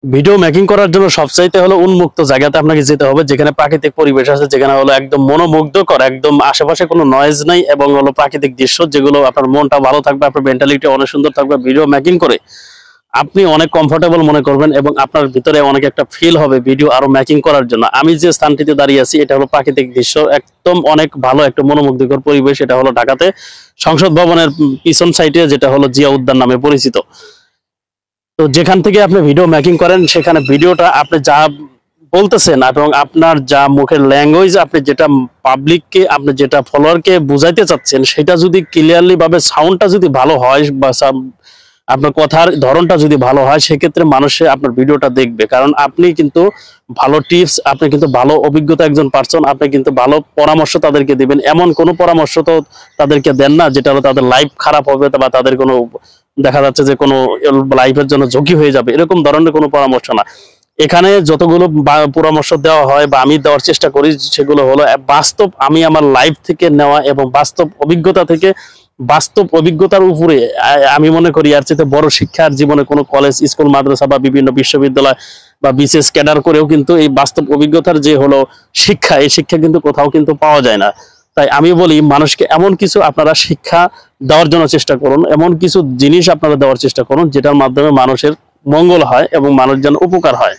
Video making করার জন্য সবচাইতে হলো উন্মুক্ত জায়গাতে আপনাকে যেতে হবে, যেখানে প্রাকৃতিক পরিবেশ আছে, যেখানে হলো একদম মনোমুগ্ধকর, একদম আশেপাশে কোনো নয়েজ নাই এবং হলো প্রাকৃতিক দৃশ্য, যেগুলো আপনার মনটা ভালো থাকবে, আপনার মেন্টালিটি অনেক সুন্দর থাকবে। ভিডিও মেকিং করে আপনি অনেক কমফোর্টেবল মনে করবেন এবং আপনার ভিতরে অনেক একটা ফিল হবে ভিডিও আরো মেকিং করার জন্য। আমি যে স্থানটিতে দাঁড়িয়ে আছি এটা হলো প্রাকৃতিক দৃশ্য, একদম অনেক ভালো একটা মনোমুগ্ধকর পরিবেশ। এটা হলো ঢাকাতে সংসদ ভবনের পিছন সাইডে, যেটা হলো জিয়া উদ্যান নামে পরিচিত। তো যেখান থেকে আপনি ভিডিও মেকিং করেন সেখানে ভিডিওটা আপনি যা বলতেছেন এবং আপনার যা মুখের ল্যাঙ্গুয়েজ, আপনি যেটা পাবলিককে, আপনি যেটা ফলোয়ারকে বুঝাইতে চাচ্ছেন, সেটা যদি ক্লিয়ারলি ভাবে সাউন্ডটা যদি ভালো হয় বা আপনার কথার ধরনটা যদি ভালো হয়, সেক্ষেত্রে মানুষে আপনার ভিডিওটা দেখবে। কারণ আপনি কিন্তু ভালো টিপস, আপনি কিন্তু ভালো অভিজ্ঞতা একজন পার্সন, আপনি কিন্তু ভালো পরামর্শ তাদেরকে দিবেন। এমন কোনো পরামর্শ তো তাদেরকে দেন না যেটা হলো তাদের লাইফ খারাপ হবে বা তাদের কোনো দেখা যাচ্ছে যে কোনো লাইফের জন্য ঝুঁকি হয়ে যাবে, এরকম ধরনের কোনো পরামর্শ না। এখানে যতগুলো পরামর্শ দেওয়া হয় বা আমি দেওয়ার চেষ্টা করি, সেগুলো হলো বাস্তব, আমি আমার লাইফ থেকে নেওয়া এবং বাস্তব অভিজ্ঞতা থেকে। বাস্তব অভিজ্ঞতার উপরে আমি মনে করি আর চেয়ে বড় শিক্ষার জীবনে কোনো কলেজ, স্কুল, মাদ্রাসা বা বিভিন্ন বিশ্ববিদ্যালয় বা বিসিএস ক্যাডার করেও কিন্তু এই বাস্তব অভিজ্ঞতার যে হলো শিক্ষা, এই শিক্ষা কিন্তু কোথাও কিন্তু পাওয়া যায় না। তাই আমি বলি মানুষকে এমন কিছু আপনারা শিক্ষা দেওয়ার জন্য চেষ্টা করুন, এমন কিছু জিনিস আপনারা দেওয়ার চেষ্টা করুন যেটার মাধ্যমে মানুষের মঙ্গল হয় এবং মানুষ যেন উপকার হয়।